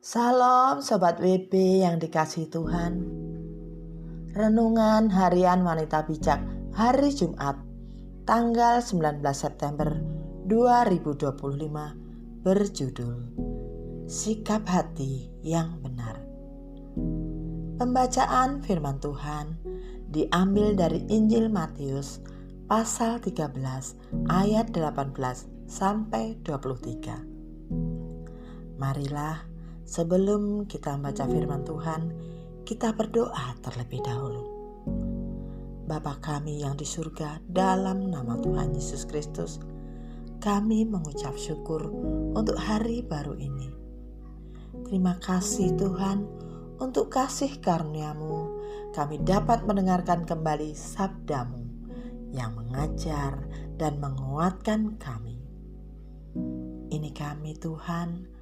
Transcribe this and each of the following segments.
Salam Sobat WB yang dikasihi Tuhan. Renungan Harian Wanita Bijak hari Jumat tanggal 19 September 2025 berjudul Sikap Hati yang Benar. Pembacaan firman Tuhan diambil dari Injil Matius pasal 13 ayat 18 sampai 23. Marilah sebelum kita membaca firman Tuhan, kita berdoa terlebih dahulu. Bapa kami yang di surga, dalam nama Tuhan Yesus Kristus, kami mengucap syukur untuk hari baru ini. Terima kasih Tuhan untuk kasih karunia-Mu, kami dapat mendengarkan kembali sabda-Mu yang mengajar dan menguatkan kami. Ini kami Tuhan,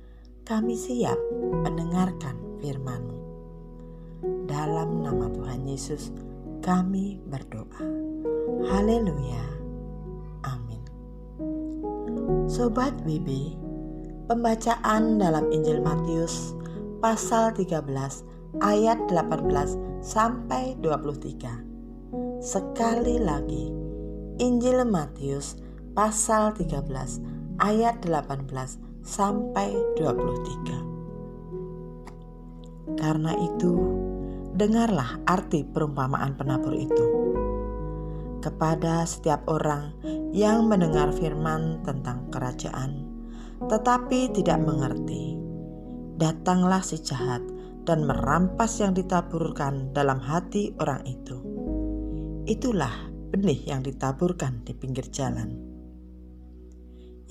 kami siap mendengarkan firman-Mu. Dalam nama Tuhan Yesus kami berdoa. Haleluya. Amin. Sobat WB, pembacaan dalam Injil Matius pasal 13 ayat 18 sampai 23. Sekali lagi, Injil Matius pasal 13 ayat 18 sampai 23. Karena itu, dengarlah arti perumpamaan penabur itu. Kepada setiap orang yang mendengar firman tentang kerajaan, tetapi tidak mengerti, datanglah si jahat dan merampas yang ditaburkan dalam hati orang itu. Itulah benih yang ditaburkan di pinggir jalan.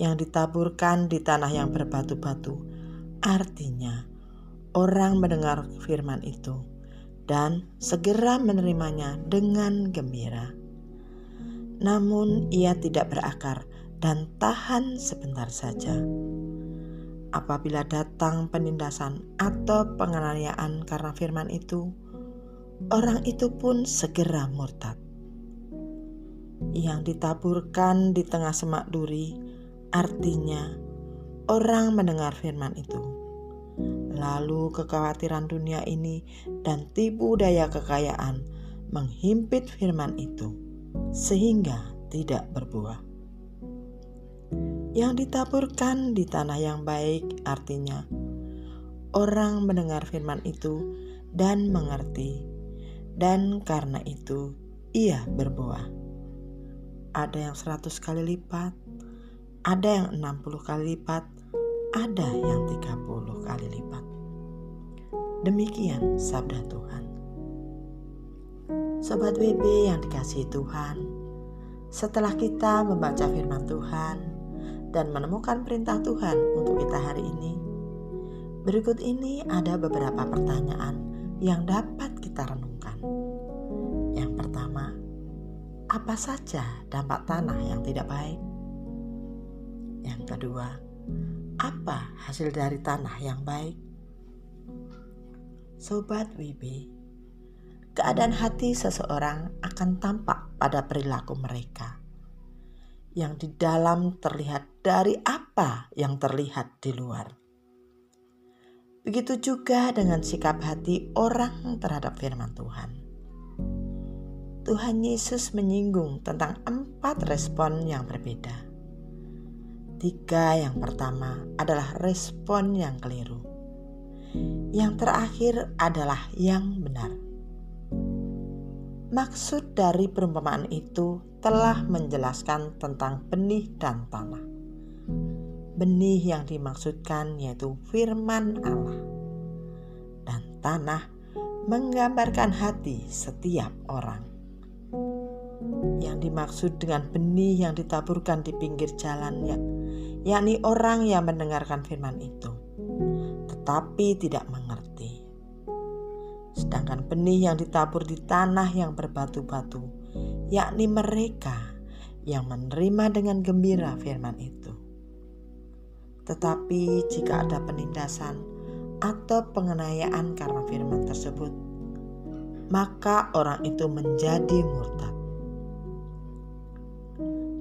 Yang ditaburkan di tanah yang berbatu-batu, artinya orang mendengar firman itu dan segera menerimanya dengan gembira. Namun ia tidak berakar dan tahan sebentar saja. Apabila datang penindasan atau penganiayaan karena firman itu, orang itu pun segera murtad. Yang ditaburkan di tengah semak duri, artinya orang mendengar firman itu, lalu kekhawatiran dunia ini dan tipu daya kekayaan menghimpit firman itu sehingga tidak berbuah. Yang ditaburkan di tanah yang baik, artinya orang mendengar firman itu dan mengerti, dan karena itu ia berbuah. Ada yang 100 kali lipat, ada yang 60 kali lipat, ada yang 30 kali lipat. Demikian sabda Tuhan. Sobat WB yang dikasihi Tuhan, setelah kita membaca firman Tuhan dan menemukan perintah Tuhan untuk kita hari ini, berikut ini ada beberapa pertanyaan yang dapat kita renungkan. Yang pertama, apa saja dampak tanah yang tidak baik? Yang kedua, apa hasil dari tanah yang baik? Sobat WB, keadaan hati seseorang akan tampak pada perilaku mereka. Yang di dalam terlihat dari apa yang terlihat di luar. Begitu juga dengan sikap hati orang terhadap firman Tuhan. Tuhan Yesus menyinggung tentang 4 respon yang berbeda. 3 yang pertama adalah respon yang keliru. Yang terakhir adalah yang benar. Maksud dari perumpamaan itu telah menjelaskan tentang benih dan tanah. Benih yang dimaksudkan yaitu firman Allah. Dan tanah menggambarkan hati setiap orang. Yang dimaksud dengan benih yang ditaburkan di pinggir jalan, yakni orang yang mendengarkan firman itu, tetapi tidak mengerti. Sedangkan benih yang ditabur di tanah yang berbatu-batu, yakni mereka yang menerima dengan gembira firman itu. Tetapi jika ada penindasan atau penganiayaan karena firman tersebut, maka orang itu menjadi murtad.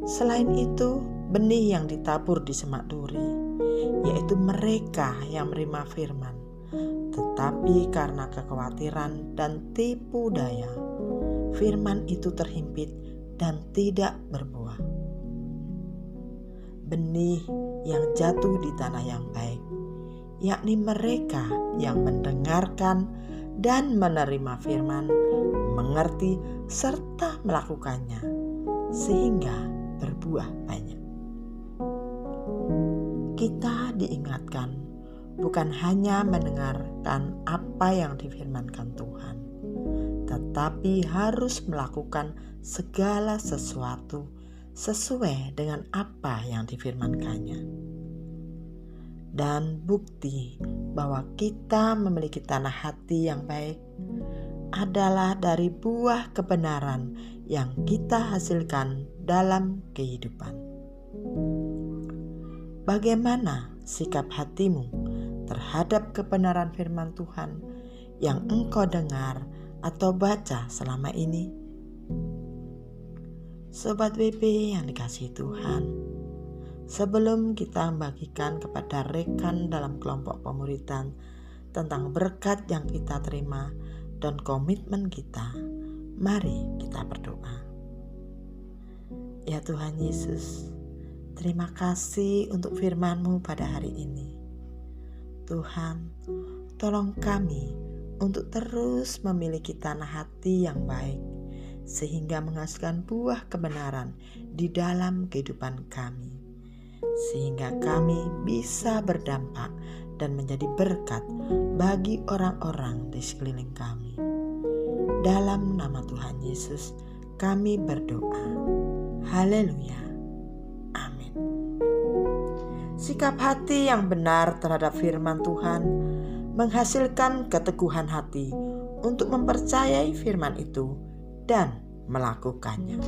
Selain itu, benih yang ditabur di semak duri, yaitu mereka yang menerima firman tetapi karena kekhawatiran dan tipu daya, firman itu terhimpit dan tidak berbuah. Benih yang jatuh di tanah yang baik, yakni mereka yang mendengarkan dan menerima firman, mengerti serta melakukannya, sehingga berbuah banyak. Kita diingatkan bukan hanya mendengarkan apa yang difirmankan Tuhan, tetapi harus melakukan segala sesuatu sesuai dengan apa yang difirmankannya. Dan bukti bahwa kita memiliki tanah hati yang baik adalah dari buah kebenaran yang kita hasilkan dalam kehidupan. Bagaimana sikap hatimu terhadap kebenaran firman Tuhan yang engkau dengar atau baca selama ini? Sobat WP yang dikasihi Tuhan, sebelum kita membagikan kepada rekan dalam kelompok pemuridan tentang berkat yang kita terima dan komitmen kita, mari kita berdoa. Ya Tuhan Yesus, terima kasih untuk firman-Mu pada hari ini. Tuhan, tolong kami untuk terus memiliki tanah hati yang baik, sehingga menghasilkan buah kebenaran di dalam kehidupan kami, sehingga kami bisa berdampak dan menjadi berkat bagi orang-orang di sekeliling kami. Dalam nama Tuhan Yesus kami berdoa. Haleluya. Amin. Sikap hati yang benar terhadap firman Tuhan menghasilkan keteguhan hati untuk mempercayai firman itu dan melakukannya.